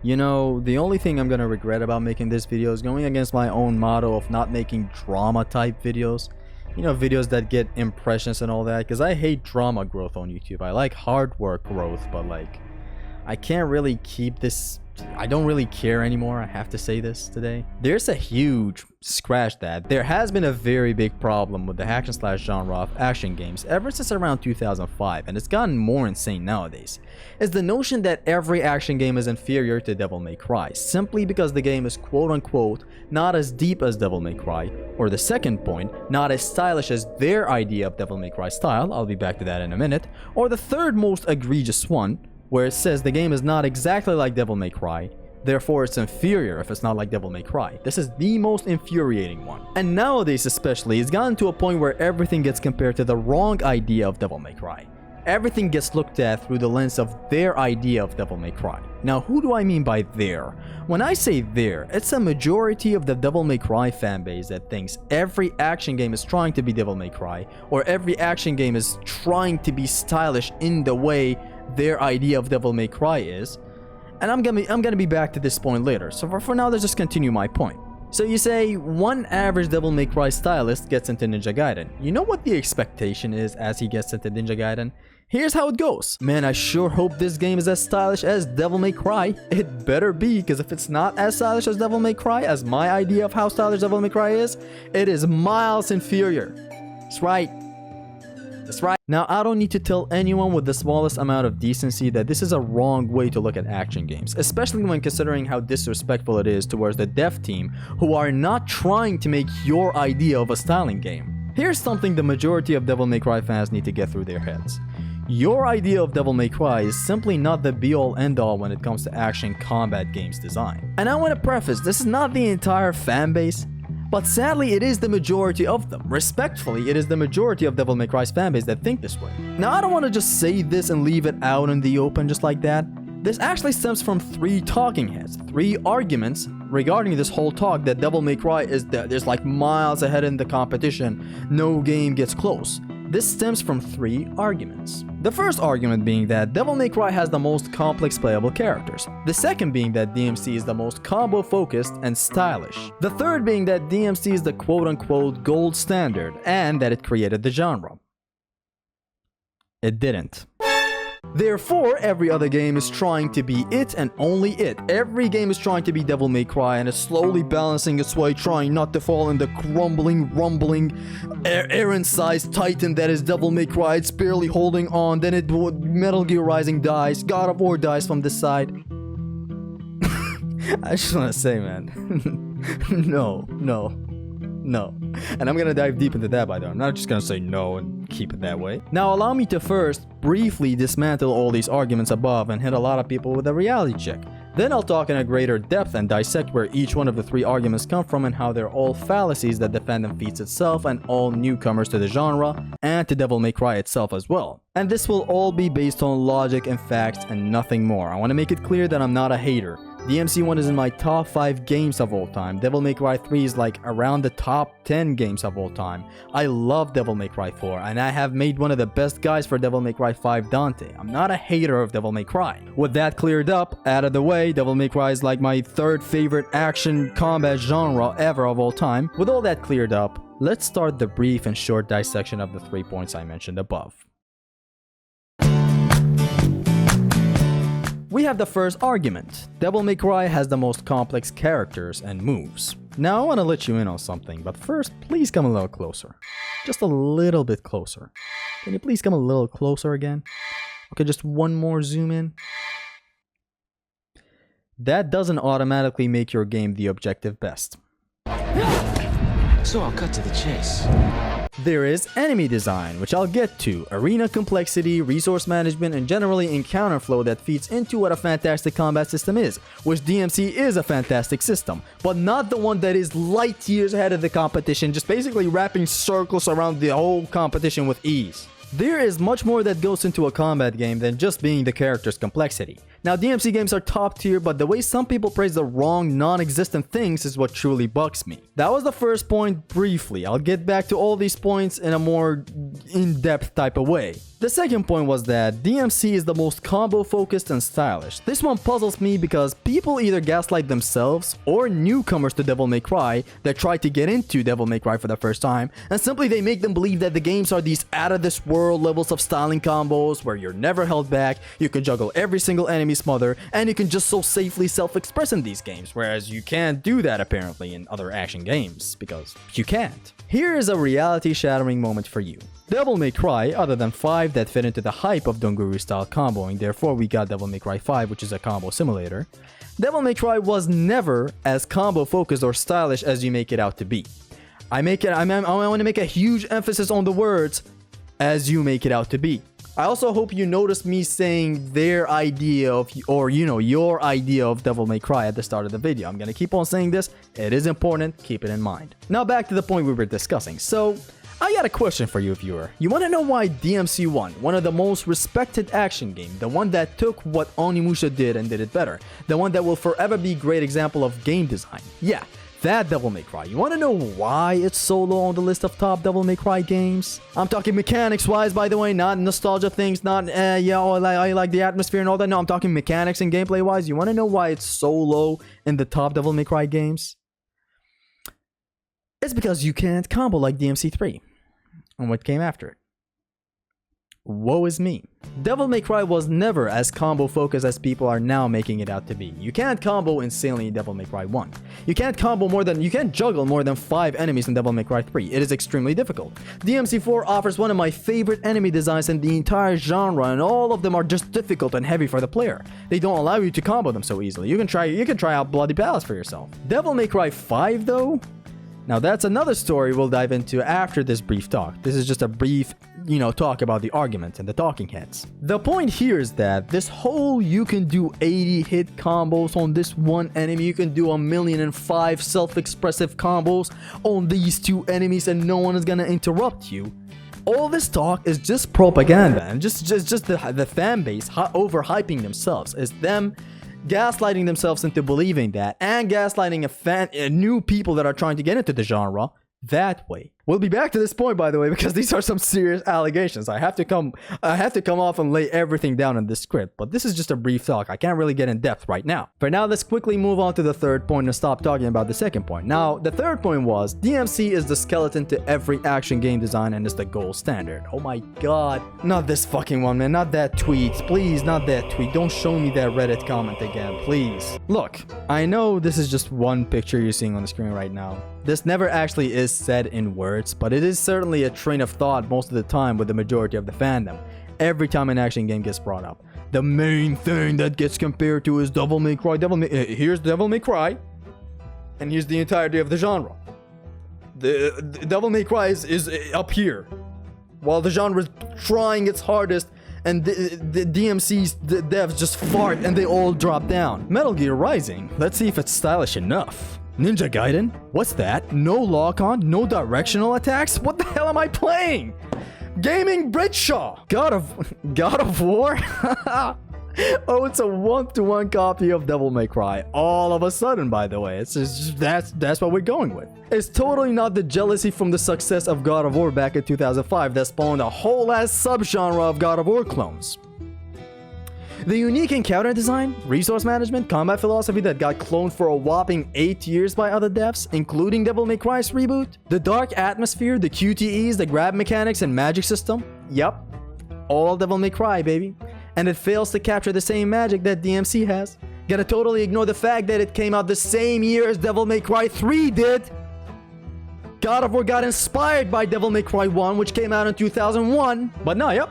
You know, the only thing I'm gonna regret about making this video is going against my own motto of not making drama type videos. You know, videos that get impressions and all that, because I hate drama growth on YouTube. I like hard work growth, but like, I can't really keep this. I don't really care anymore. I have to say this today. There's a huge scratch that there has been a very big problem with the hack and slash genre of action games ever since around 2005, and it's gotten more insane nowadays. Is the notion that every action game is inferior to Devil May Cry simply because the game is quote unquote not as deep as Devil May Cry, or the second point, not as stylish as their idea of Devil May Cry style. I'll be back to that in a minute. Or the third most egregious one, where it says the game is not exactly like Devil May Cry, therefore it's inferior if it's not like Devil May Cry. This is the most infuriating one. And nowadays especially, it's gotten to a point where everything gets compared to the wrong idea of Devil May Cry. Everything gets looked at through the lens of their idea of Devil May Cry. Now, who do I mean by their? When I say their, it's a majority of the Devil May Cry fanbase that thinks every action game is trying to be Devil May Cry, or every action game is trying to be stylish in the way their idea of Devil May Cry is. And I'm gonna be back to this point later, so for now let's just continue my point. So you say one average Devil May Cry stylist gets into Ninja Gaiden. You know what the expectation is as he gets into Ninja Gaiden? Here's how it goes. Man, I sure hope this game is as stylish as Devil May Cry. It better be, because if it's not as stylish as Devil May Cry, as my idea of how stylish Devil May Cry is, it is miles inferior. That's right. That's right. Now, I don't need to tell anyone with the smallest amount of decency that this is a wrong way to look at action games, especially when considering how disrespectful it is towards the dev team who are not trying to make your idea of a styling game. Here's something the majority of Devil May Cry fans need to get through their heads. Your idea of Devil May Cry is simply not the be-all end-all when it comes to action combat games design. And I want to preface, this is not the entire fan base, but sadly it is the majority of them. Respectfully, it is the majority of Devil May Cry's fanbase that think this way. Now, I don't want to just say this and leave it out in the open just like that. This actually stems from 3 talking heads, 3 arguments regarding this whole talk that Devil May Cry is like miles ahead in the competition, no game gets close. This stems from 3 arguments. The first argument being that Devil May Cry has the most complex playable characters. The second being that DMC is the most combo focused and stylish. The third being that DMC is the quote-unquote gold standard and that it created the genre. It didn't. Therefore, every other game is trying to be it and only it. Every game is trying to be Devil May Cry and is slowly balancing its way, trying not to fall in the crumbling, rumbling, Eren-sized titan that is Devil May Cry. It's barely holding on, then Metal Gear Rising dies, God of War dies from this side. I just want to say, man, no. And I'm gonna dive deep into that, by the way. I'm not just gonna say no and keep it that way. Now, allow me to first briefly dismantle all these arguments above and hit a lot of people with a reality check. Then I'll talk in a greater depth and dissect where each one of the 3 arguments come from and how they're all fallacies that the fandom feeds itself and all newcomers to the genre and to Devil May Cry itself as well. And this will all be based on logic and facts and nothing more. I want to make it clear that I'm not a hater. DMC 1 is in my top 5 games of all time. Devil May Cry 3 is like around the top 10 games of all time. I love Devil May Cry 4 and I have made one of the best guys for Devil May Cry 5, Dante. I'm not a hater of Devil May Cry. With that cleared up, out of the way, Devil May Cry is like my 3rd favorite action combat genre ever of all time. With all that cleared up, let's start the brief and short dissection of the 3 points I mentioned above. We have the first argument. Devil May Cry has the most complex characters and moves. Now I want to let you in on something, but first please come a little closer. Just a little bit closer. Can you please come a little closer again? Okay, just one more zoom in. That doesn't automatically make your game the objective best. So I'll cut to the chase. There is enemy design, which I'll get to, arena complexity, resource management, and generally encounter flow that feeds into what a fantastic combat system is, which DMC is a fantastic system, but not the one that is light years ahead of the competition, just basically wrapping circles around the whole competition with ease. There is much more that goes into a combat game than just being the character's complexity. Now, DMC games are top tier, but the way some people praise the wrong, non-existent things is what truly bugs me. That was the first point briefly. I'll get back to all these points in a more in-depth type of way. The second point was that DMC is the most combo-focused and stylish. This one puzzles me because people either gaslight themselves or newcomers to Devil May Cry that try to get into Devil May Cry for the first time, and simply they make them believe that the games are these out-of-this-world levels of styling combos where you're never held back, you can juggle every single enemy smother, and you can just so safely self-express in these games, whereas you can't do that apparently in other action games, because you can't. Here is a reality-shattering moment for you. Devil May Cry, other than 5 that fit into the hype of Donguru style comboing, therefore we got Devil May Cry 5, which is a combo simulator. Devil May Cry was never as combo focused or stylish as you make it out to be. I want to make a huge emphasis on the words "as you make it out to be." I also hope you noticed me saying their idea of, or your idea of Devil May Cry at the start of the video. I'm gonna keep on saying this. It is important. Keep it in mind. Now back to the point we were discussing. So, I got a question for you, viewer. You want to know why DMC won? One of the most respected action games, the one that took what Onimusha did and did it better, the one that will forever be a great example of game design. Yeah, that Devil May Cry. You want to know why it's so low on the list of top Devil May Cry games? I'm talking mechanics-wise, by the way, not nostalgia things, not, I like the atmosphere and all that. No, I'm talking mechanics and gameplay-wise. You want to know why it's so low in the top Devil May Cry games? It's because you can't combo like DMC 3. And what came after it. Woe is me. Devil May Cry was never as combo focused as people are now making it out to be. You can't combo insanely in Devil May Cry 1. You can't juggle more than 5 enemies in Devil May Cry 3. It is extremely difficult. DMC 4 offers one of my favorite enemy designs in the entire genre, and all of them are just difficult and heavy for the player. They don't allow you to combo them so easily. You can try out Bloody Palace for yourself. Devil May Cry 5 though? Now that's another story we'll dive into after this brief talk. This is just a brief, talk about the arguments and the talking heads. The point here is that this whole you can do 80 hit combos on this one enemy, you can do 1,000,005 self-expressive combos on these 2 enemies and no one is gonna interrupt you. All this talk is just propaganda and just the fan base overhyping themselves. It's them gaslighting themselves into believing that, and gaslighting new people that are trying to get into the genre that way. We'll be back to this point, by the way, because these are some serious allegations. I have to come off and lay everything down in this script, but this is just a brief talk. I can't really get in depth right now. For now, let's quickly move on to the third point and stop talking about the second point. Now, the third point was DMC is the skeleton to every action game design and is the gold standard. Oh my god. Not this fucking one, man. Not that tweet. Please, not that tweet. Don't show me that Reddit comment again, please. Look, I know this is just one picture you're seeing on the screen right now. This never actually is said in words, but it is certainly a train of thought most of the time with the majority of the fandom. Every time an action game gets brought up, the main thing that gets compared to is Devil May Cry. Here's Devil May Cry, and here's the entirety of the genre. The Devil May Cry is up here, while the genre is trying its hardest, and the DMC's devs just fart and they all drop down. Metal Gear Rising, let's see if it's stylish enough. Ninja Gaiden? What's that? No lock-on? No directional attacks? What the hell am I playing? Gaming Bridgeshaw! God of War? Oh, it's a 1-to-1 copy of Devil May Cry. All of a sudden, by the way. It's just that's what we're going with. It's totally not the jealousy from the success of God of War back in 2005 that spawned a whole ass subgenre of God of War clones. The unique encounter design, resource management, combat philosophy that got cloned for a whopping 8 years by other devs, including Devil May Cry's reboot, the dark atmosphere, the QTEs, the grab mechanics, and magic system. Yup, all Devil May Cry, baby. And it fails to capture the same magic that DMC has. Gotta totally ignore the fact that it came out the same year as Devil May Cry 3 did. God of War got inspired by Devil May Cry 1, which came out in 2001. But no, yep.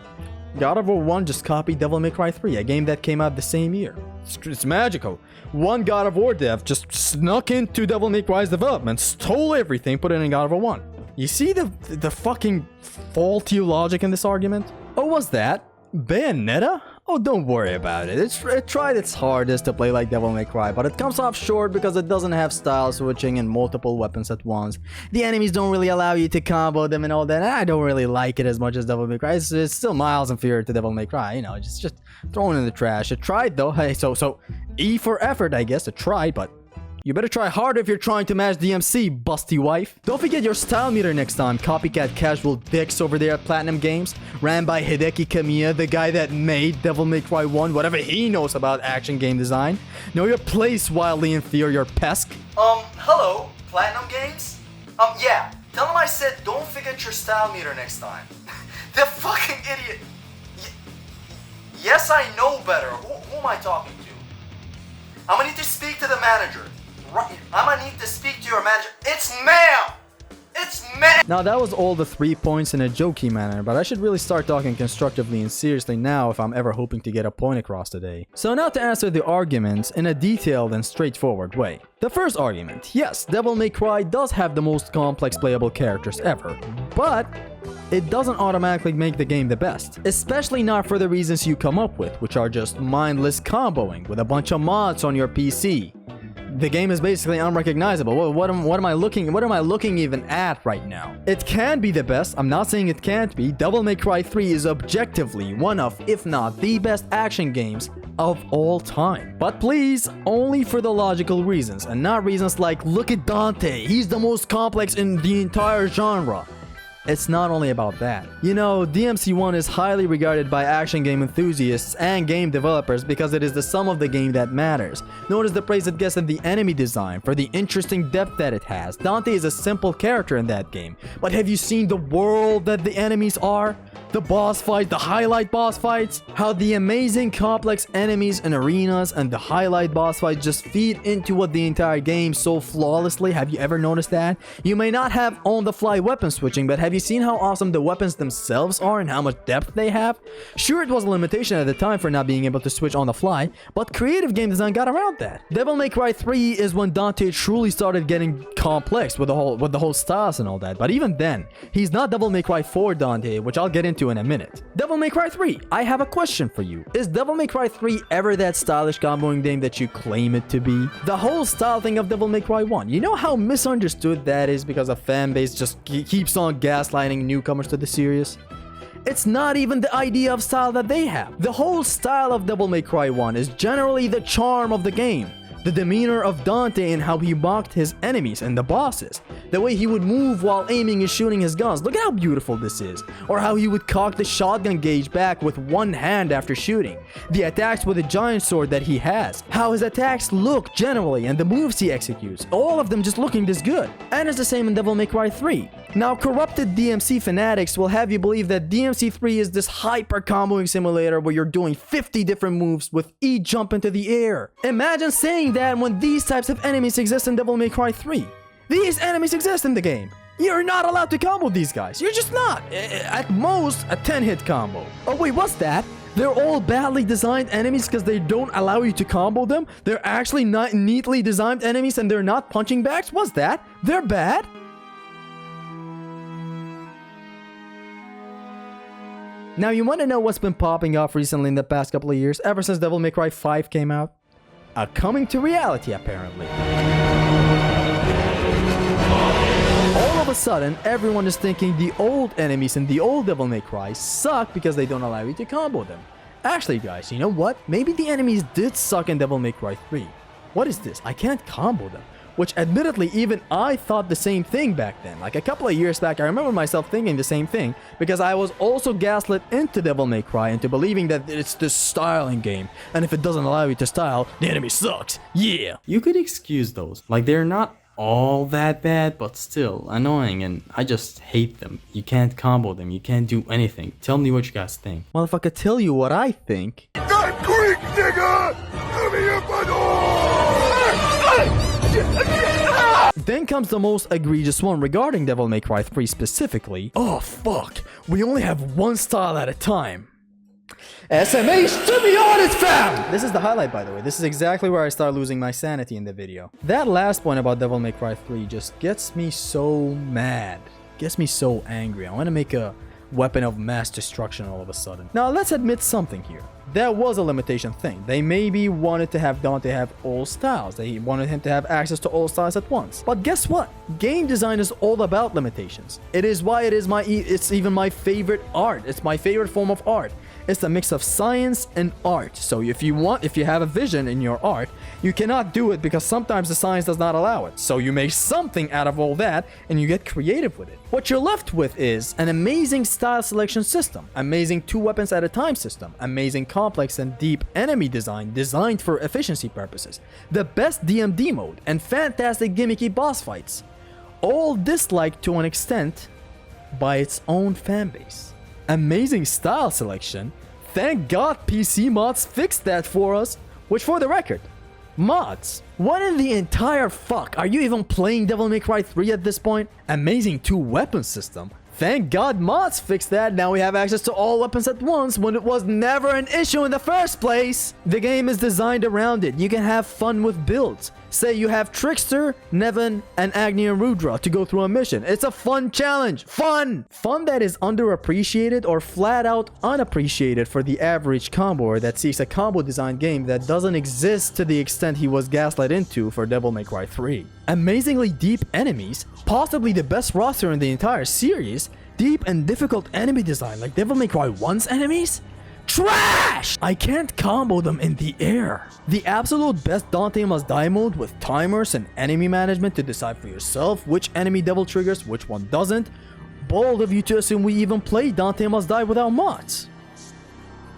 God of War 1 just copied Devil May Cry 3, a game that came out the same year. It's magical. One God of War dev just snuck into Devil May Cry's development, stole everything, put it in God of War 1. You see the fucking faulty logic in this argument? Oh, was that? Bayonetta? Oh, don't worry about it. It tried its hardest to play like Devil May Cry, but it comes off short because it doesn't have style switching and multiple weapons at once. The enemies don't really allow you to combo them and all that, and I don't really like it as much as Devil May Cry. It's still miles inferior to Devil May Cry, you know, just thrown in the trash. It tried though. Hey, so E for effort, I guess. It tried, but you better try harder if you're trying to match DMC, busty wife. Don't forget your style meter next time, copycat casual dicks over there at Platinum Games. Ran by Hideki Kamiya, the guy that made Devil May Cry 1, whatever he knows about action game design. Know your place, wildly inferior pesk. Hello, Platinum Games? Yeah, tell him I said don't forget your style meter next time. The fucking idiot. Yes, I know better. Who am I talking to? I'm gonna need to speak to the manager. Right, I'm gonna need to speak to your manager. It's ma'am! It's ma'am! Now that was all the 3 points in a jokey manner, but I should really start talking constructively and seriously now if I'm ever hoping to get a point across today. So now to answer the arguments in a detailed and straightforward way. The first argument, yes, Devil May Cry does have the most complex playable characters ever, but it doesn't automatically make the game the best, especially not for the reasons you come up with, which are just mindless comboing with a bunch of mods on your PC. The game is basically unrecognizable. What am I looking even at right now? It can be the best. I'm not saying it can't be. Devil May Cry 3 is objectively one of, if not the best action games of all time. But please, only for the logical reasons, and not reasons like, look at Dante, he's the most complex in the entire genre. It's not only about that. You know, DMC1 is highly regarded by action game enthusiasts and game developers because it is the sum of the game that matters. Notice the praise it gets in the enemy design for the interesting depth that it has. Dante is a simple character in that game, but have you seen the world that the enemies are? The boss fight, the highlight boss fights, how the amazing complex enemies and arenas and the highlight boss fights just feed into what the entire game so flawlessly. Have you ever noticed that? You may not have on-the-fly weapon switching, but have you seen how awesome the weapons themselves are and how much depth they have? Sure, it was a limitation at the time for not being able to switch on the fly, but creative game design got around that. Devil May Cry 3 is when Dante truly started getting complex with the whole styles and all that, but even then, he's not Devil May Cry 4 Dante, which I'll get into in a minute. Devil May Cry 3, I have a question for you. Is Devil May Cry 3 ever that stylish comboing game that you claim it to be? The whole style thing of Devil May Cry 1, you know how misunderstood that is because a fan base just keeps on gaslighting newcomers to the series? It's not even the idea of style that they have. The whole style of Devil May Cry 1 is generally the charm of the game. The demeanor of Dante and how he mocked his enemies and the bosses. The way he would move while aiming and shooting his guns. Look at how beautiful this is. Or how he would cock the shotgun gauge back with one hand after shooting. The attacks with the giant sword that he has. How his attacks look generally and the moves he executes. All of them just looking this good. And it's the same in Devil May Cry 3. Now, corrupted DMC fanatics will have you believe that DMC 3 is this hyper comboing simulator where you're doing 50 different moves with each jump into the air. Imagine saying that when these types of enemies exist in Devil May Cry 3. These enemies exist in the game. You're not allowed to combo these guys. You're just not. At most, a 10-hit combo. Oh wait, what's that? They're all badly designed enemies because they don't allow you to combo them? They're actually not neatly designed enemies and they're not punching bags? What's that? They're bad? Now, you want to know what's been popping off recently in the past couple of years, ever since Devil May Cry 5 came out? A coming to reality, apparently. All of a sudden, everyone is thinking the old enemies in the old Devil May Cry suck because they don't allow you to combo them. Actually, guys, you know what? Maybe the enemies did suck in Devil May Cry 3. What is this? I can't combo them. Which, admittedly, even I thought the same thing back then. Like a couple of years back, I remember myself thinking the same thing because I was also gaslit into Devil May Cry into believing that it's this styling game, and if it doesn't allow you to style, the enemy sucks. Yeah. You could excuse those. Like, they're not all that bad, but still annoying, and I just hate them. You can't combo them. You can't do anything. Tell me what you guys think. Well, if I could tell you what I think... That quick, nigga! Come here, Then comes the most egregious one regarding Devil May Cry 3 specifically. Oh fuck, we only have one style at a time. SMH to be honest, fam! This is the highlight, by the way. This is exactly where I start losing my sanity in the video. That last point about Devil May Cry 3 just gets me so mad. Gets me so angry. I want to make a weapon of mass destruction all of a sudden. Now let's admit something here. That was a limitation thing. They maybe wanted to have Dante have all styles. They wanted him to have access to all styles at once. But guess what? Game design is all about limitations. It is why it's even my favorite art. It's my favorite form of art. It's a mix of science and art. So if you have a vision in your art, you cannot do it because sometimes the science does not allow it. So you make something out of all that and you get creative with it. What you're left with is an amazing style selection system, amazing 2 weapons at a time system, amazing complex and deep enemy design designed for efficiency purposes, the best DMD mode, and fantastic gimmicky boss fights. All disliked to an extent by its own fanbase. Amazing style selection. Thank God PC mods fixed that for us. Which, for the record, mods, what in the entire fuck? Are you even playing Devil May Cry 3 at this point? Amazing 2 weapon system. Thank God mods fixed that. Now we have access to all weapons at once when it was never an issue in the first place. The game is designed around it. You can have fun with builds. Say you have Trickster, Nevin, and Agni and Rudra to go through a mission. It's a fun challenge. Fun! Fun that is underappreciated or flat out unappreciated for the average comboer that seeks a combo design game that doesn't exist to the extent he was gaslit into for Devil May Cry 3. Amazingly deep enemies, possibly the best roster in the entire series, deep and difficult enemy design like Devil May Cry 1's enemies? Trash! I can't combo them in the air. The absolute best Dante Must Die mode with timers and enemy management to decide for yourself which enemy devil triggers, which one doesn't. Bold of you to assume we even play Dante Must Die without mods.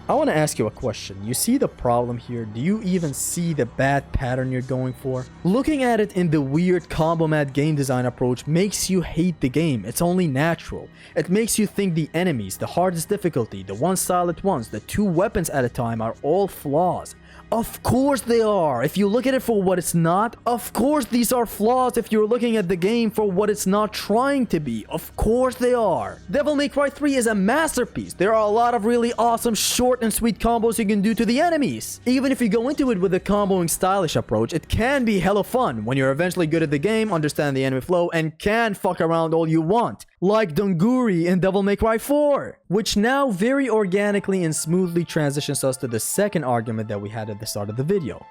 I want to ask you a question. You see the problem here? Do you even see the bad pattern you're going for? Looking at it in the weird combo mat game design approach makes you hate the game. It's only natural. It makes you think the enemies, the hardest difficulty, the 1 style at once, the 2 weapons at a time are all flaws. Of course they are. If you look at it for what it's not, of course these are flaws if you're looking at the game for what it's not trying to be. Of course they are. Devil May Cry 3 is a masterpiece. There are a lot of really awesome short and sweet combos you can do to the enemies. Even if you go into it with a comboing stylish approach, it can be hella fun when you're eventually good at the game, understand the enemy flow, and can fuck around all you want. Like Donguri in Devil May Cry 4, which now very organically and smoothly transitions us to the second argument that we had at the start of the video.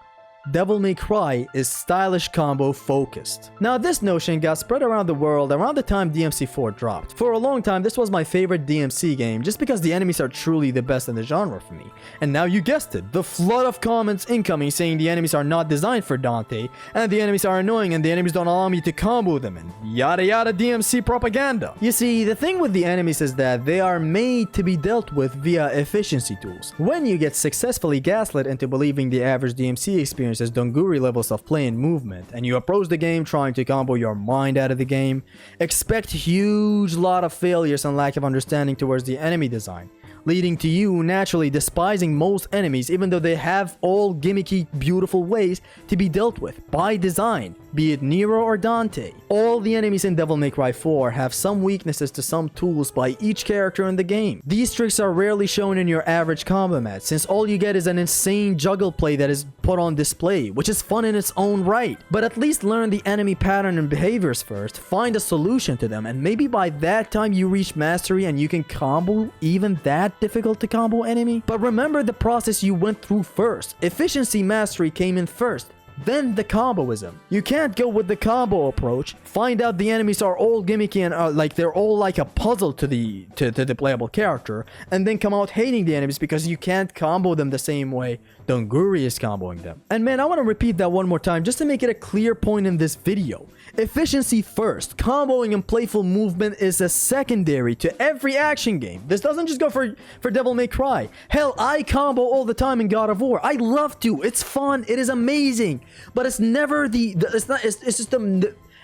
Devil May Cry is stylish combo focused. Now this notion got spread around the world around the time DMC 4 dropped. For a long time this was my favorite DMC game just because the enemies are truly the best in the genre for me. And now you guessed it, the flood of comments incoming saying the enemies are not designed for Dante, and the enemies are annoying and the enemies don't allow me to combo them, and yada yada DMC propaganda. You see, the thing with the enemies is that they are made to be dealt with via efficiency tools. When you get successfully gaslit into believing the average DMC experience as Donguri levels of play and movement, and you approach the game trying to combo your mind out of the game, expect huge lot of failures and lack of understanding towards the enemy design, leading to you naturally despising most enemies even though they have all gimmicky, beautiful ways to be dealt with by design, be it Nero or Dante. All the enemies in Devil May Cry 4 have some weaknesses to some tools by each character in the game. These tricks are rarely shown in your average combo mat, since all you get is an insane juggle play that is put on display, which is fun in its own right. But at least learn the enemy pattern and behaviors first, find a solution to them, and maybe by that time you reach mastery and you can combo even that difficult to combo enemy. But remember the process you went through first. Efficiency mastery came in first, then the comboism. You can't go with the combo approach, find out the enemies are all gimmicky and like they're all like a puzzle to the playable character, and then come out hating the enemies because you can't combo them the same way Donguri is comboing them. And man, I want to repeat that one more time just to make it a clear point in this video. Efficiency first. Comboing and playful movement is a secondary to every action game. This doesn't just go for Devil May Cry. Hell, I combo all the time in God of War. I love to. It's fun. It is amazing. But it's never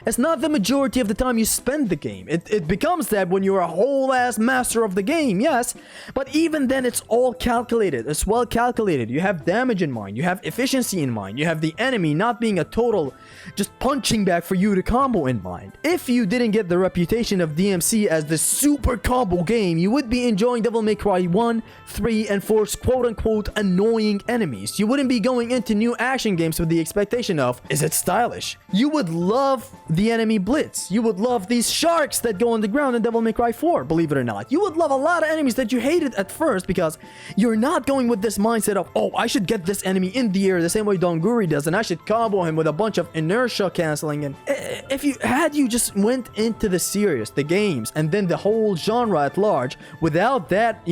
it's not the majority of the time you spend the game. It becomes that when you're a whole ass master of the game, yes. But even then, it's all calculated. It's well calculated. You have damage in mind. You have efficiency in mind. You have the enemy not being a total just punching bag for you to combo in mind. If you didn't get the reputation of DMC as the super combo game, you would be enjoying Devil May Cry 1, 3, and 4's quote-unquote annoying enemies. You wouldn't be going into new action games with the expectation of, is it stylish? You would love the enemy blitz. You would love these sharks that go on the ground in Devil May Cry 4, believe it or not. You would love a lot of enemies that you hated at first because you're not going with this mindset of, oh, I should get this enemy in the air the same way Donguri does, and I should combo him with a bunch of inertia canceling. And if you just went into the series, the games, and then the whole genre at large without that,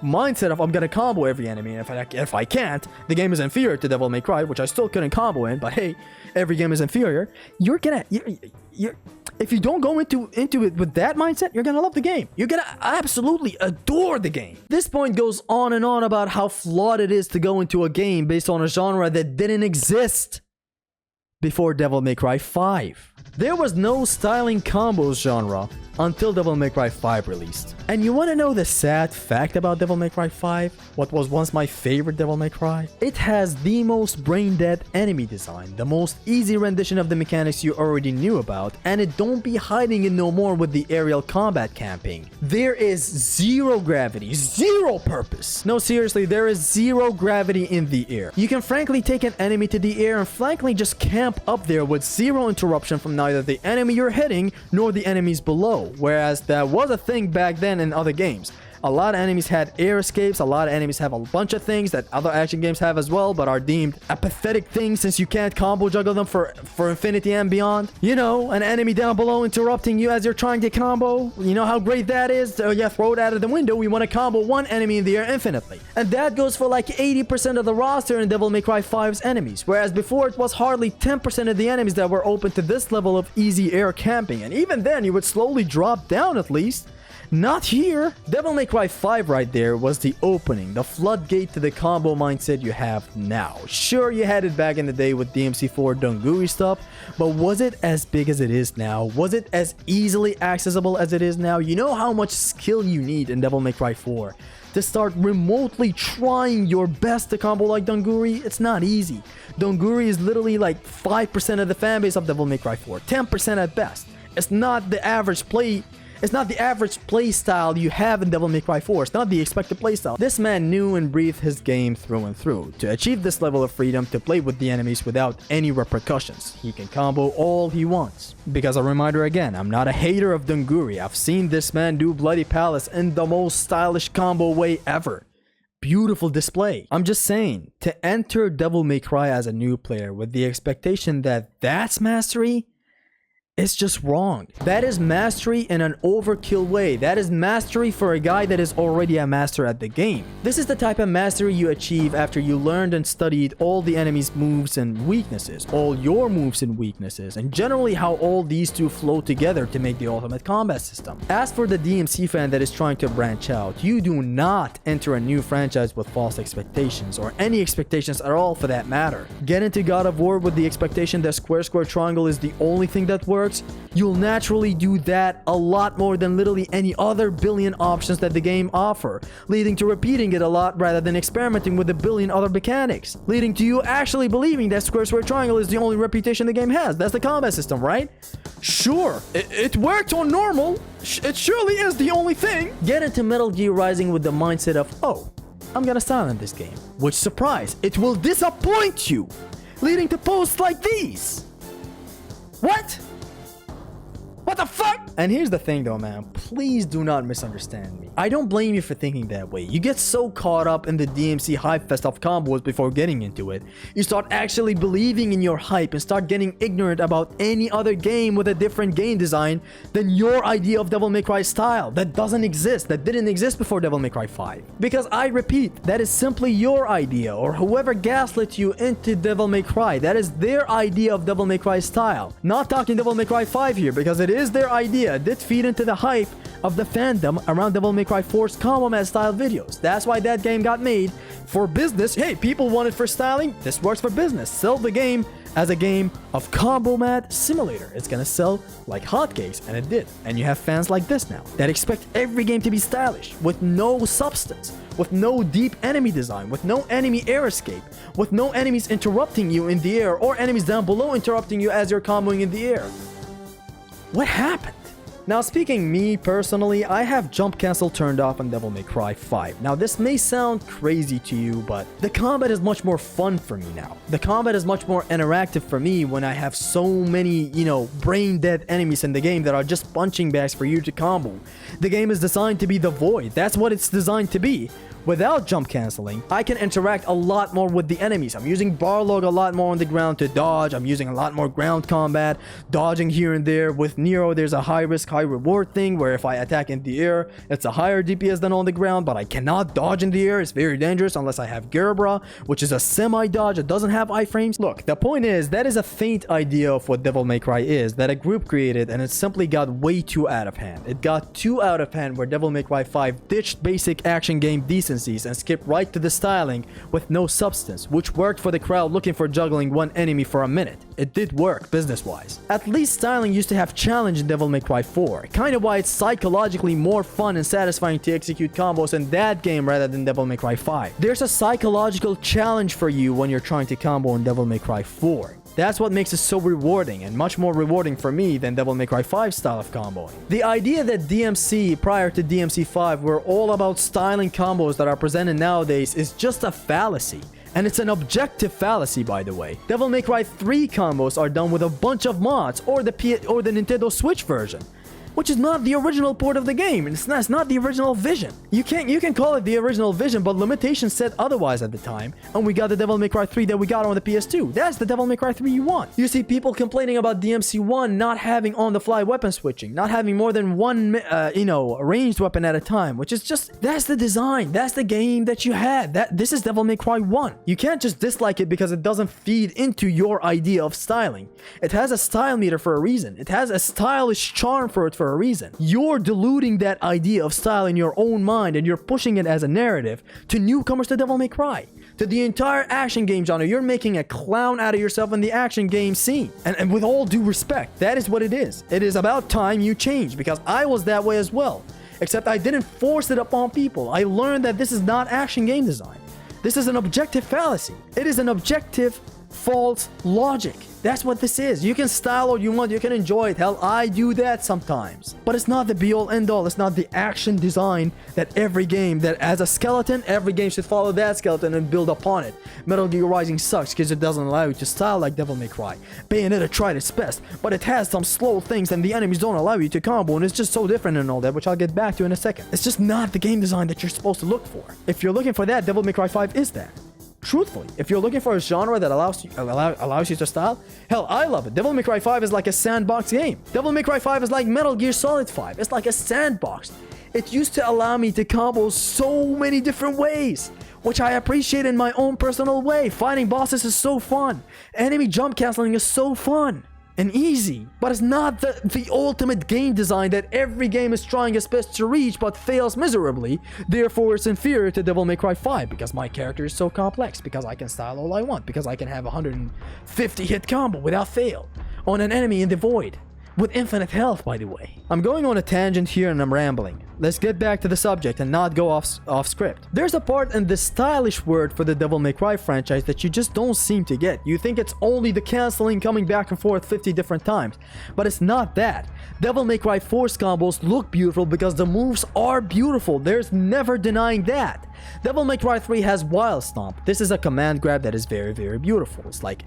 mindset of I'm gonna combo every enemy, and if I can't, the game is inferior to Devil May Cry, which I still couldn't combo in, but hey, every game is inferior. You're if you don't go into it with that mindset, you're gonna love the game. You're gonna absolutely adore the game. This point goes on and on about how flawed it is to go into a game based on a genre that didn't exist before Devil May Cry 5. There was no styling combos genre until Devil May Cry 5 released. And you want to know the sad fact about Devil May Cry 5? What was once my favorite Devil May Cry? It has the most brain-dead enemy design, the most easy rendition of the mechanics you already knew about, and it don't be hiding it no more with the aerial combat camping. There is zero gravity, zero purpose. No, seriously, there is zero gravity in the air. You can frankly take an enemy to the air and frankly just camp up there with zero interruption from neither the enemy you're hitting nor the enemies below. Whereas that was a thing back then in other games. A lot of enemies had air escapes, a lot of enemies have a bunch of things that other action games have as well, but are deemed a pathetic thing since you can't combo juggle them for infinity and beyond. You know, an enemy down below interrupting you as you're trying to combo. You know how great that is? So yeah, throw it out of the window. We want to combo one enemy in the air infinitely. And that goes for like 80% of the roster in Devil May Cry 5's enemies. Whereas before it was hardly 10% of the enemies that were open to this level of easy air camping. And even then you would slowly drop down at least. Not here. Devil May Cry 5 right there was the opening, the floodgate to the combo mindset you have now. Sure, you had it back in the day with DMC 4 Donguri stuff, but was it as big as it is now? Was it as easily accessible as it is now? You know how much skill you need in Devil May Cry 4 to start remotely trying your best to combo like Donguri? It's not easy. Donguri is literally like 5% of the fanbase of Devil May Cry 4, 10% at best. It's not the average play. It's not the average play style you have in Devil May Cry 4. It's not the expected play style. This man knew and breathed his game through and through to achieve this level of freedom to play with the enemies without any repercussions. He can combo all he wants. Because a reminder again, I'm not a hater of Donguri. I've seen this man do Bloody Palace in the most stylish combo way ever. Beautiful display. I'm just saying, to enter Devil May Cry as a new player with the expectation that that's mastery, it's just wrong. That is mastery in an overkill way. That is mastery for a guy that is already a master at the game. This is the type of mastery you achieve after you learned and studied all the enemy's moves and weaknesses, all your moves and weaknesses, and generally how all these two flow together to make the ultimate combat system. As for the DMC fan that is trying to branch out, you do not enter a new franchise with false expectations, or any expectations at all for that matter. Get into God of War with the expectation that square square triangle is the only thing that works. You'll naturally do that a lot more than literally any other billion options that the game offer, leading to repeating it a lot rather than experimenting with a billion other mechanics, leading to you actually believing that square square triangle is the only reputation the game has. That's the combat system, right? Sure, it worked on normal. It surely is the only thing. Get into Metal Gear Rising with the mindset of, oh, I'm gonna style in this game. Which, surprise, it will disappoint you, leading to posts like these. What? What the fuck? And here's the thing though, man. Please do not misunderstand me. I don't blame you for thinking that way. You get so caught up in the DMC hype fest of combos before getting into it. You start actually believing in your hype and start getting ignorant about any other game with a different game design than your idea of Devil May Cry style that doesn't exist, that didn't exist before Devil May Cry 5. Because I repeat, that is simply your idea, or whoever gaslit you into Devil May Cry. That is their idea of Devil May Cry style. Not talking Devil May Cry 5 here, because it is their idea. It did feed into the hype of the fandom around Devil May Cry 4's combo mat style videos. That's why that game got made for business. Hey, people want it for styling. This works for business. Sell the game as a game of combo mat simulator. It's gonna sell like hotcakes, and it did. And you have fans like this now that expect every game to be stylish, with no substance, with no deep enemy design, with no enemy air escape, with no enemies interrupting you in the air, or enemies down below interrupting you as you're comboing in the air. What happened? Now, speaking me personally, I have jump cancel turned off on Devil May Cry 5. Now, this may sound crazy to you, but the combat is much more fun for me now. The combat is much more interactive for me when I have so many, brain dead enemies in the game that are just punching bags for you to combo. The game is designed to be the void. That's what it's designed to be. Without jump canceling, I can interact a lot more with the enemies. I'm using Barlog a lot more on the ground to dodge. I'm using a lot more ground combat, dodging here and there. With Nero, there's a high risk, high reward thing where if I attack in the air, it's a higher DPS than on the ground, but I cannot dodge in the air. It's very dangerous unless I have Gerbera, which is a semi-dodge. It doesn't have iframes. Look, the point is, that is a faint idea of what Devil May Cry is that a group created, and it simply got way too out of hand. It got too out of hand where Devil May Cry 5 ditched basic action game decencies and skipped right to the styling with no substance, which worked for the crowd looking for juggling one enemy for a minute. It did work business-wise. At least styling used to have challenge in Devil May Cry 4, kind of why it's psychologically more fun and satisfying to execute combos in that game rather than Devil May Cry 5. There's a psychological challenge for you when you're trying to combo in Devil May Cry 4. That's what makes it so rewarding, and much more rewarding for me than Devil May Cry 5 style of comboing. The idea that DMC prior to DMC 5 were all about styling combos that are presented nowadays is just a fallacy. And it's an objective fallacy, by the way. Devil May Cry 3 combos are done with a bunch of mods or the Nintendo Switch version, which is not the original port of the game. It's not the original vision. You can call it the original vision, but limitations said otherwise at the time, and we got the Devil May Cry 3 that we got on the PS2. That's the Devil May Cry 3 you want. You see people complaining about DMC 1 not having on-the-fly weapon switching, not having more than one, ranged weapon at a time, which is just, that's the design. That's the game that you had. This is Devil May Cry 1. You can't just dislike it because it doesn't feed into your idea of styling. It has a style meter for a reason. It has a stylish charm for a reason. You're diluting that idea of style in your own mind and you're pushing it as a narrative to newcomers to Devil May Cry, to the entire action game genre. You're making a clown out of yourself in the action game scene. And with all due respect, that is what it is. It is about time you change, because I was that way as well. Except I didn't force it upon people. I learned that this is not action game design. This is an objective fallacy. It is an objective false logic. That's what this is. You can style all you want, you can enjoy it. Hell, I do that sometimes. But it's not the be-all end-all. It's not the action design that every game that has a skeleton, every game should follow that skeleton and build upon it. Metal Gear Rising sucks because it doesn't allow you to style like Devil May Cry. Bayonetta tried its best, but it has some slow things and the enemies don't allow you to combo, and it's just so different and all that, which I'll get back to in a second. It's just not the game design that you're supposed to look for. If you're looking for that, Devil May Cry 5 is that. Truthfully, if you're looking for a genre that allows you to style, hell, I love it. Devil May Cry 5 is like a sandbox game. Devil May Cry 5 is like Metal Gear Solid 5. It's like a sandbox. It used to allow me to combo so many different ways, which I appreciate in my own personal way. Fighting bosses is so fun. Enemy jump canceling is so fun and easy, but it's not the ultimate game design that every game is trying its best to reach but fails miserably. Therefore, it's inferior to Devil May Cry 5 because my character is so complex, because I can style all I want, because I can have a 150 hit combo without fail on an enemy in the void with infinite health, by the way. I'm going on a tangent here and I'm rambling. Let's get back to the subject and not go off script. There's a part in the stylish word for the Devil May Cry franchise that you just don't seem to get. You think it's only the canceling coming back and forth 50 different times, but it's not that. Devil May Cry 4's combos look beautiful because the moves are beautiful. There's never denying that. Devil May Cry 3 has Wild Stomp. This is a command grab that is very, very beautiful.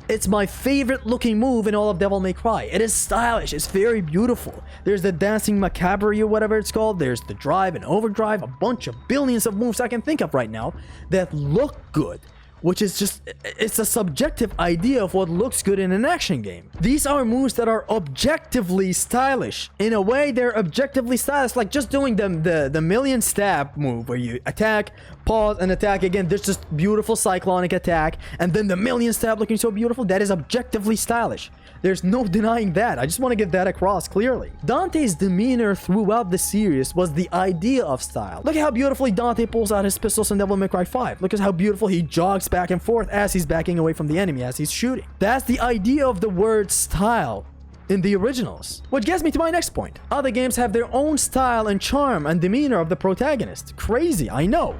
It's my favorite looking move in all of Devil May Cry. It is stylish. It's very beautiful. There's the Dancing Macabre or whatever it's called. There's the Drive and Overdrive. A bunch of billions of moves I can think of right now that look good, which is just, it's a subjective idea of what looks good in an action game. These are moves that are objectively stylish. In a way, they're objectively stylish, like just doing the million stab move where you attack, pause, and attack again. There's just beautiful cyclonic attack, and then the million stab looking so beautiful. That is objectively stylish. There's no denying that. I just want to get that across clearly. Dante's demeanor throughout the series was the idea of style. Look at how beautifully Dante pulls out his pistols in Devil May Cry 5. Look at how beautiful he jogs back and forth as he's backing away from the enemy as he's shooting. That's the idea of the word style in the originals. Which gets me to my next point. Other games have their own style and charm and demeanor of the protagonist. Crazy, I know.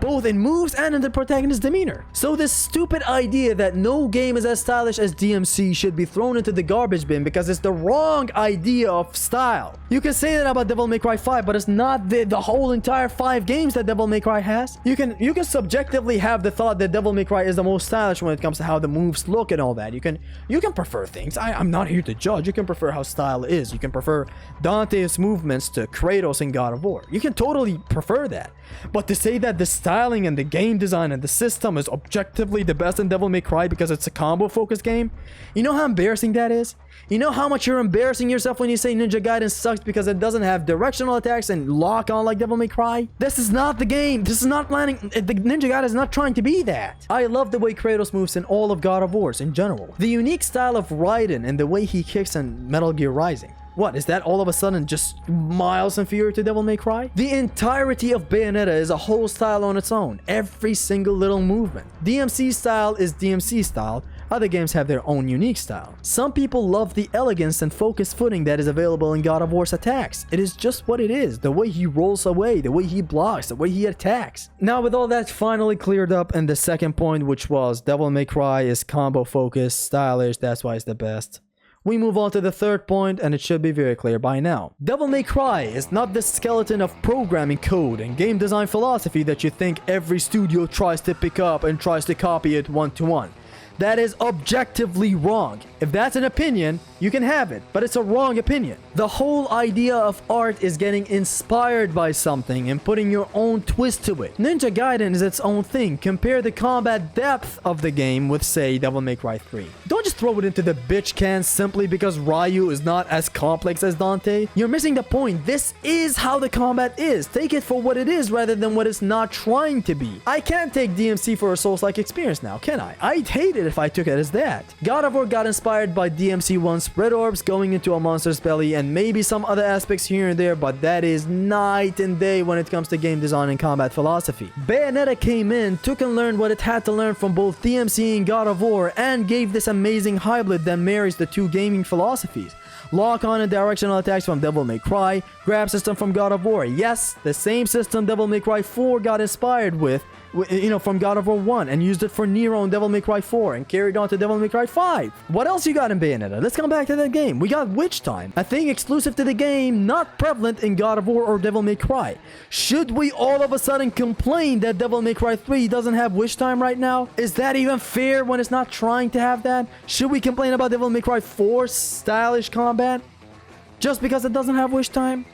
both in moves and in the protagonist's demeanor. So this stupid idea that no game is as stylish as DMC should be thrown into the garbage bin because it's the wrong idea of style. You can say that about Devil May Cry 5, but it's not the whole entire 5 games that Devil May Cry has. You can subjectively have the thought that Devil May Cry is the most stylish when it comes to how the moves look and all that. You can prefer things. I'm not here to judge. You can prefer how style is. You can prefer Dante's movements to Kratos in God of War. You can totally prefer that. But to say that the styling and the game design and the system is objectively the best in Devil May Cry because it's a combo focused game, you know how embarrassing that is? You know how much you're embarrassing yourself when you say Ninja Gaiden sucks because it doesn't have directional attacks and lock on like Devil May Cry? This is not the game. This is not planning. The Ninja Gaiden is not trying to be that. I love the way Kratos moves in all of God of Wars in general. The unique style of Raiden and the way he kicks in Metal Gear Rising. What, is that all of a sudden just miles inferior to Devil May Cry? The entirety of Bayonetta is a whole style on its own. Every single little movement. DMC style is DMC style. Other games have their own unique style. Some people love the elegance and focused footing that is available in God of War's attacks. It is just what it is. The way he rolls away, the way he blocks, the way he attacks. Now with all that finally cleared up, and the second point, which was Devil May Cry is combo focused, stylish, that's why it's the best. We move on to the third point, and it should be very clear by now. Devil May Cry is not the skeleton of programming code and game design philosophy that you think every studio tries to pick up and tries to copy it one-to-one. That is objectively wrong. If that's an opinion, you can have it, but it's a wrong opinion. The whole idea of art is getting inspired by something and putting your own twist to it. Ninja Gaiden is its own thing. Compare the combat depth of the game with, say, Devil May Cry 3. Don't just throw it into the bitch can simply because Ryu is not as complex as Dante. You're missing the point. This is how the combat is. Take it for what it is rather than what it's not trying to be. I can't take DMC for a Souls-like experience now, can I? I'd hate it if I took it as that. God of War got inspired by DMC once, red orbs going into a monster's belly, and maybe some other aspects here and there, but that is night and day when it comes to game design and combat philosophy. Bayonetta came in, took and learned what it had to learn from both DMC and God of War, and gave this amazing hybrid that marries the two gaming philosophies. Lock on and directional attacks from Devil May Cry, grab system from God of War. Yes, the same system Devil May Cry 4 got inspired with, from God of War 1 and used it for Nero and Devil May Cry 4 and carried on to Devil May Cry 5. What else you got in Bayonetta? Let's come back to that game. We got Witch Time, a thing exclusive to the game, not prevalent in God of War or Devil May Cry. Should we all of a sudden complain that Devil May Cry 3 doesn't have Witch Time right now? Is that even fair when it's not trying to have that? Should we complain about Devil May Cry 4's stylish combat just because it doesn't have Witch Time?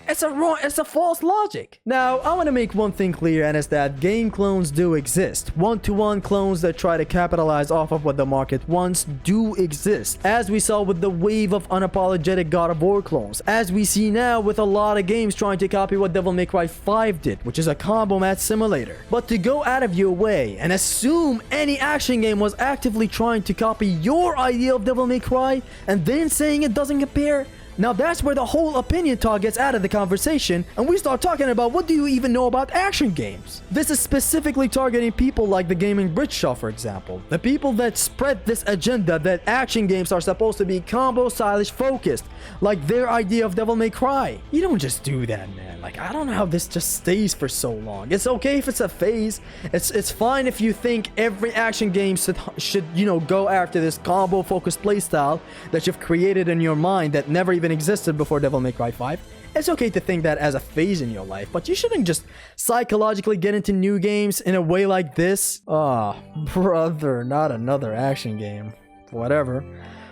It's a false logic. Now, I want to make one thing clear, and it's that game clones do exist. One-to-one clones that try to capitalize off of what the market wants do exist, as we saw with the wave of unapologetic God of War clones, as we see now with a lot of games trying to copy what Devil May Cry 5 did, which is a combo match simulator. But to go out of your way and assume any action game was actively trying to copy your idea of Devil May Cry, and then saying it doesn't compare, now that's where the whole opinion talk gets out of the conversation, and we start talking about what do you even know about action games. This is specifically targeting people like the Gaming Britshaw, for example. The people that spread this agenda that action games are supposed to be combo stylish focused, like their idea of Devil May Cry. You don't just do that, man. Like, I don't know how this just stays for so long. It's okay if it's a phase. It's fine if you think every action game should go after this combo focused playstyle that you've created in your mind that never even existed before Devil May Cry 5. It's okay to think that as a phase in your life, but you shouldn't just psychologically get into new games in a way like this. Ah, brother, not another action game. Whatever.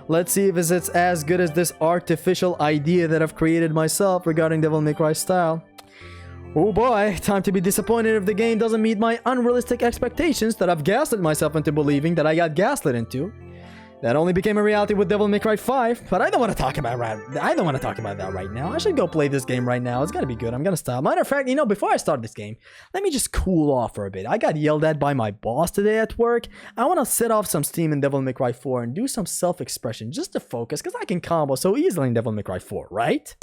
Let's see if it's as good as this artificial idea that I've created myself regarding Devil May Cry style. Oh boy, time to be disappointed if the game doesn't meet my unrealistic expectations that I've gaslit myself into believing that I got gaslit into. That only became a reality with Devil May Cry 5, but I don't want to talk about that right now. I should go play this game right now. It's gonna be good. I'm gonna stop. Matter of fact, before I start this game, let me just cool off for a bit. I got yelled at by my boss today at work. I want to set off some steam in Devil May Cry 4 and do some self-expression just to focus, because I can combo so easily in Devil May Cry 4, right?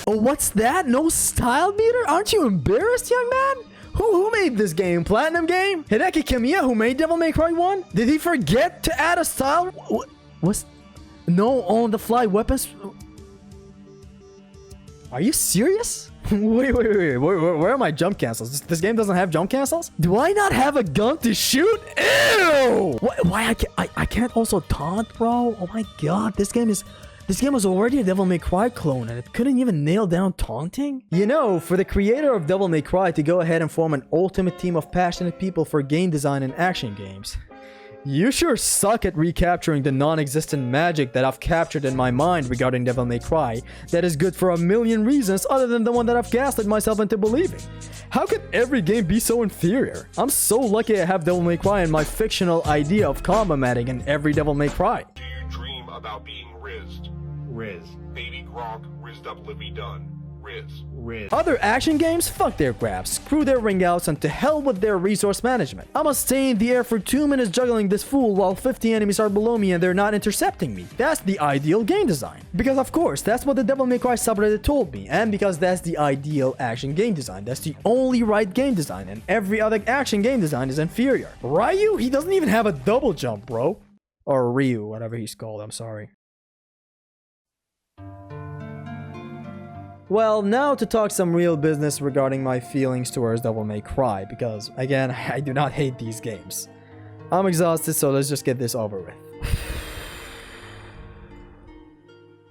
Oh what's that? No style meter? Aren't you embarrassed, young man? Who made this game? Platinum Game? Hideki Kamiya, who made Devil May Cry 1? Did he forget to add a style? What's... No on-the-fly weapons? Are you serious? Wait, where are my jump cancels? This game doesn't have jump cancels? Do I not have a gun to shoot? Ew! Why I can't also taunt, bro? Oh my god, this game was already a Devil May Cry clone and it couldn't even nail down taunting? You know, for the creator of Devil May Cry to go ahead and form an ultimate team of passionate people for game design and action games, you sure suck at recapturing the non-existent magic that I've captured in my mind regarding Devil May Cry that is good for a million reasons other than the one that I've gaslit myself into believing. How could every game be so inferior? I'm so lucky I have Devil May Cry and my fictional idea of combo matting in every Devil May Cry. Do you dream about being rizzed? Riz. Baby Gronk, rizzed up Livy Dunn. Riz. Other action games, fuck their grabs, screw their ring outs, and to hell with their resource management. I'ma stay in the air for 2 minutes juggling this fool while 50 enemies are below me and they're not intercepting me. That's the ideal game design. Because of course, that's what the Devil May Cry subreddit told me, and because that's the ideal action game design. That's the only right game design, and every other action game design is inferior. Ryu? He doesn't even have a double jump, bro. Or Ryu, whatever he's called, I'm sorry. Well, now to talk some real business regarding my feelings towards Devil May Cry, because, again, I do not hate these games. I'm exhausted, so let's just get this over with.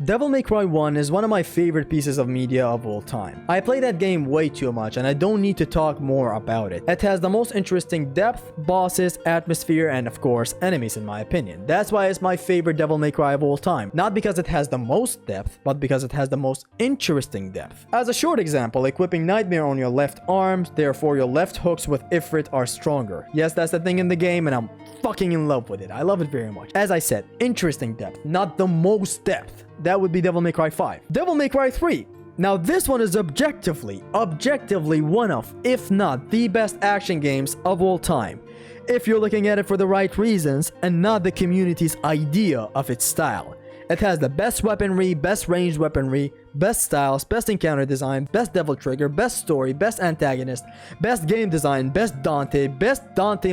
Devil May Cry 1 is one of my favorite pieces of media of all time. I play that game way too much and I don't need to talk more about it. It has the most interesting depth, bosses, atmosphere, and of course enemies in my opinion. That's why it's my favorite Devil May Cry of all time. Not because it has the most depth, but because it has the most interesting depth. As a short example, equipping Nightmare on your left arm, therefore your left hooks with Ifrit are stronger. Yes, that's the thing in the game and I'm fucking in love with it. I love it very much. As I said, interesting depth, not the most depth. That would be Devil May Cry 5. Devil May Cry 3. Now this one is objectively one of, if not the best action games of all time. If you're looking at it for the right reasons and not the community's idea of its style. It has the best weaponry, best ranged weaponry, best styles, best encounter design, best devil trigger, best story, best antagonist, best game design, best Dante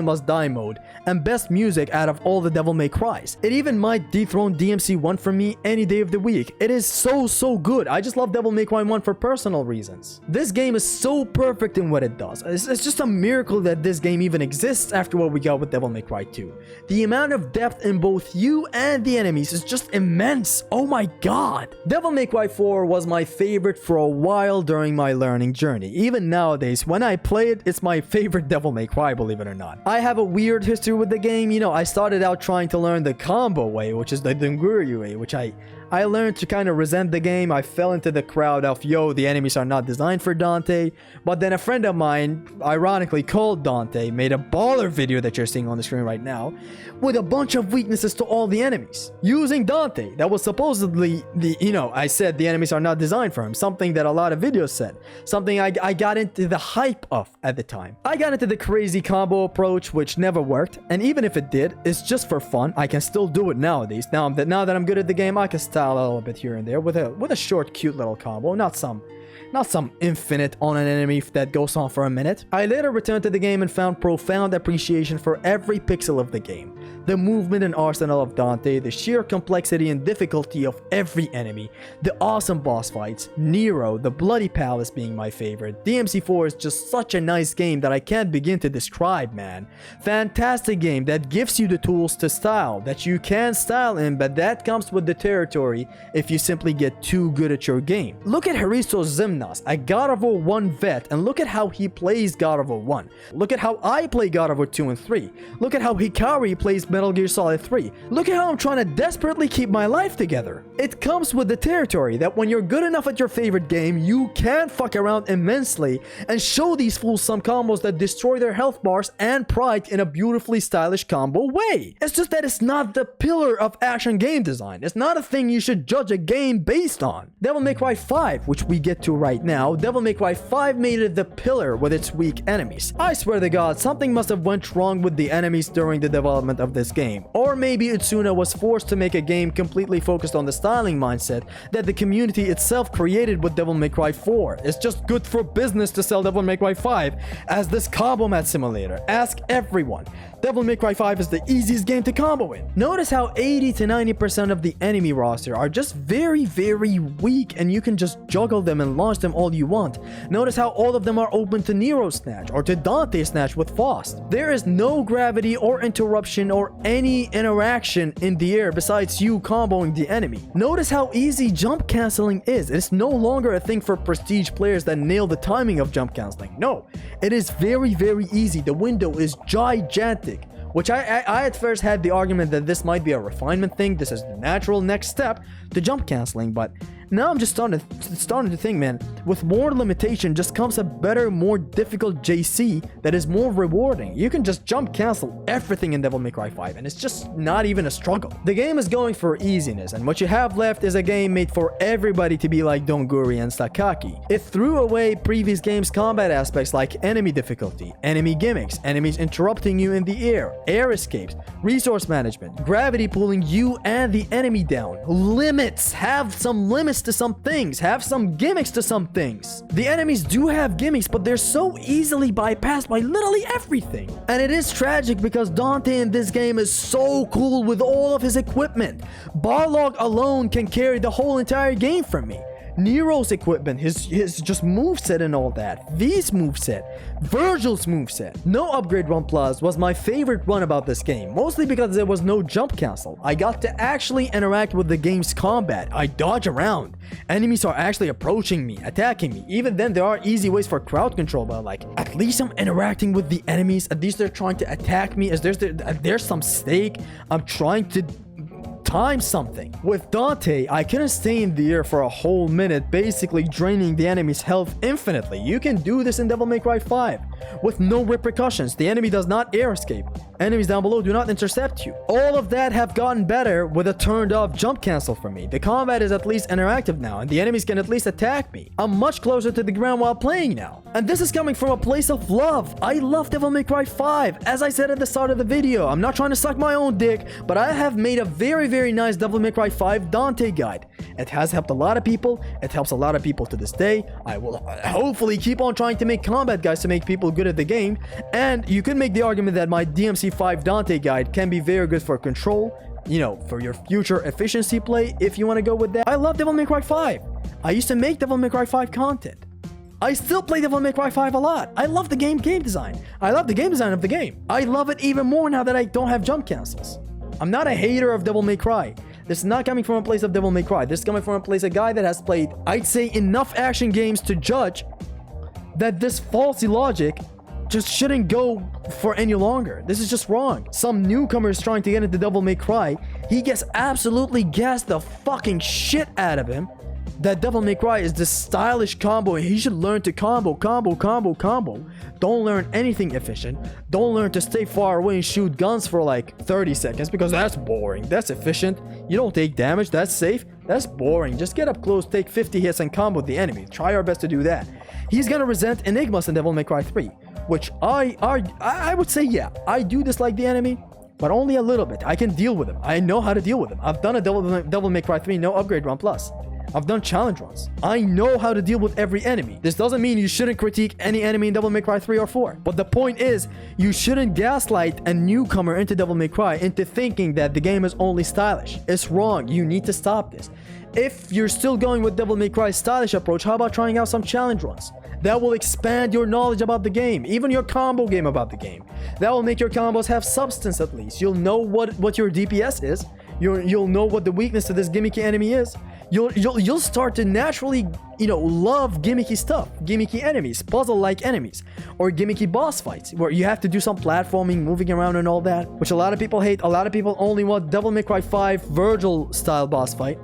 must die mode, and best music out of all the Devil May Cries. It even might dethrone DMC 1 for me any day of the week. It is so good. I just love Devil May Cry 1 for personal reasons. This game is so perfect in what it does. It's just a miracle that this game even exists after what we got with Devil May Cry 2. The amount of depth in both you and the enemies is just immense. Oh my god. Devil May Cry 4 was my favorite for a while during my learning journey. Even nowadays, when I play it, it's my favorite Devil May Cry, believe it or not. I have a weird history with the game. You know, I started out trying to learn the combo way, which is the Denguryu way, which I learned to kind of resent the game. I fell into the crowd of, yo, the enemies are not designed for Dante. But then a friend of mine, ironically called Dante, made a baller video that you're seeing on the screen right now, with a bunch of weaknesses to all the enemies. Using Dante, that was supposedly I said the enemies are not designed for him. Something that a lot of videos said. Something I got into the hype of at the time. I got into the crazy combo approach, which never worked. And even if it did, it's just for fun. I can still do it nowadays. Now that I'm good at the game, I can style a little bit here and there with a short, cute little combo. Not some infinite on an enemy that goes on for a minute. I later returned to the game and found profound appreciation for every pixel of the game. The movement and arsenal of Dante, the sheer complexity and difficulty of every enemy, the awesome boss fights, Nero, the Bloody Palace being my favorite. DMC4 is just such a nice game that I can't begin to describe, man. Fantastic game that gives you the tools to style, that you can style in, but that comes with the territory if you simply get too good at your game. Look at Haristo Zimnas, a God of War 1 vet, and look at how he plays God of War 1. Look at how I play God of War 2 and 3. Look at how Hikari plays Metal Gear Solid 3. Look at how I'm trying to desperately keep my life together. It comes with the territory that when you're good enough at your favorite game, you can fuck around immensely and show these fools some combos that destroy their health bars and pride in a beautifully stylish combo way. It's just that it's not the pillar of action game design. It's not a thing you should judge a game based on. Devil May Cry 5, which we get to right now, Devil May Cry 5 made it the pillar with its weak enemies. I swear to God, something must have went wrong with the enemies during the development of this game. Or maybe Utsuna was forced to make a game completely focused on the styling mindset that the community itself created with Devil May Cry 4. It's just good for business to sell Devil May Cry 5 as this combo mat simulator. Ask everyone. Devil May Cry 5 is the easiest game to combo in. Notice how 80 to 90% of the enemy roster are just very weak, and you can just juggle them and launch them all you want. Notice how all of them are open to Nero Snatch or to Dante Snatch with Faust. There is no gravity or interruption or any interaction in the air besides you comboing the enemy. Notice how easy jump canceling is. It's no longer a thing for prestige players that nail the timing of jump canceling. No, it is very easy. The window is gigantic. Which I at first had the argument that this might be a refinement thing. This is the natural next step to jump canceling, but now I'm just starting to think, man, with more limitation just comes a better, more difficult JC that is more rewarding. You can just jump cancel everything in Devil May Cry 5, and it's just not even a struggle. The game is going for easiness, and what you have left is a game made for everybody to be like Donguri and Sakaki. It threw away previous games' combat aspects like enemy difficulty, enemy gimmicks, enemies interrupting you in the air escapes, resource management, gravity pulling you and the enemy down, limits. Have some limits to some things, have some gimmicks to some things. The enemies do have gimmicks, but they're so easily bypassed by literally everything. And it is tragic because Dante in this game is so cool with all of his equipment. Barlog alone can carry the whole entire game for me. Nero's equipment, his just moveset and all that, V's moveset, Virgil's moveset. No upgrade run plus was my favorite one about this game, mostly because there was no jump cancel. I got to actually interact with the game's combat. I dodge around. Enemies are actually approaching me, attacking me. Even then, there are easy ways for crowd control, but like, at least I'm interacting with the enemies. At least they're trying to attack me. There's some stake. I'm trying to time something. With Dante, I couldn't stay in the air for a whole minute, basically draining the enemy's health infinitely. You can do this in Devil May Cry 5 with no repercussions. The enemy does not air escape. Enemies down below do not intercept you. All of that have gotten better with a turned off jump cancel for me. The combat is at least interactive now, and the enemies can at least attack me. I'm much closer to the ground while playing now. And this is coming from a place of love. I love Devil May Cry 5. As I said at the start of the video, I'm not trying to suck my own dick, but I have made a very nice Devil May Cry 5 Dante guide. It has helped a lot of people. It helps a lot of people to this day. I will hopefully keep on trying to make combat guides to make people good at the game. And you could make the argument that my DMC 5 Dante guide can be very good for control, you know, for your future efficiency play if you want to go with that. I love Devil May Cry 5. I used to make Devil May Cry 5 content. I still play Devil May Cry 5 a lot. I love the game design. I love the game design of the game. I love it even more now that I don't have jump cancels. I'm not a hater of Devil May Cry. This is not coming from a place of Devil May Cry. This is coming from a place of a guy that has played, I'd say, enough action games to judge that this faulty logic just shouldn't go for any longer. This is just wrong. Some newcomers trying to get into Devil May Cry, he gets absolutely gassed the fucking shit out of him that Devil May Cry is this stylish combo. He should learn to combo. Don't learn anything efficient. Don't learn to stay far away and shoot guns for like 30 seconds because that's boring. That's efficient. You don't take damage. That's safe. That's boring. Just get up close, take 50 hits and combo the enemy. Try our best to do that. He's gonna resent Enigmas in Devil May Cry 3, which I would say, yeah, I do dislike the enemy, but only a little bit. I can deal with him. I know how to deal with him. I've done a Devil May Cry 3 no upgrade run plus. I've done challenge runs. I know how to deal with every enemy. This doesn't mean you shouldn't critique any enemy in Devil May Cry 3 or 4. But the point is, you shouldn't gaslight a newcomer into Devil May Cry into thinking that the game is only stylish. It's wrong. You need to stop this. If you're still going with Devil May Cry's stylish approach, how about trying out some challenge runs? That will expand your knowledge about the game, even your combo game about the game. That will make your combos have substance at least. You'll know what your DPS is. You'll know what the weakness to this gimmicky enemy is. You'll start to naturally, love gimmicky stuff, gimmicky enemies, puzzle-like enemies, or gimmicky boss fights where you have to do some platforming, moving around and all that, which a lot of people hate. A lot of people only want Devil May Cry 5 Virgil style boss fight,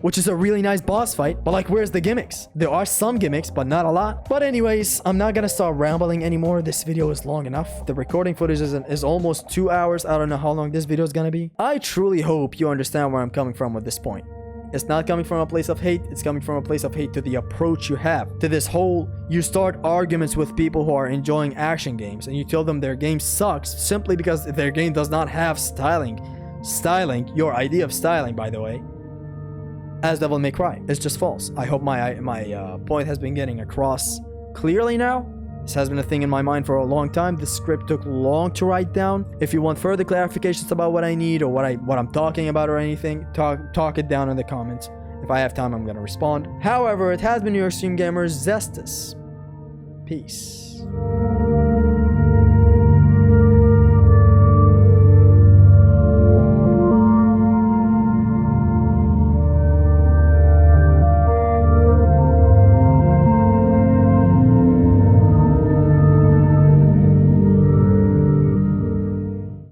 which is a really nice boss fight, but like, where's the gimmicks? There are some gimmicks, but not a lot. But anyways, I'm not gonna start rambling anymore. This video is long enough. The recording footage is almost 2 hours. I don't know how long this video is gonna be. I truly hope you understand where I'm coming from with this point. It's not coming from a place of hate. It's coming from a place of hate to the approach you have. To this whole, you start arguments with people who are enjoying action games and you tell them their game sucks simply because their game does not have styling. Styling, your idea of styling, by the way, as Devil May Cry. It's just false. I hope my point has been getting across clearly now. This has been a thing in my mind for a long time. This script took long to write down. If you want further clarifications about what I need or what I'm talking about or anything, talk it down in the comments. If I have time, I'm gonna respond. However, it has been your Stream Gamer Zestus. Peace.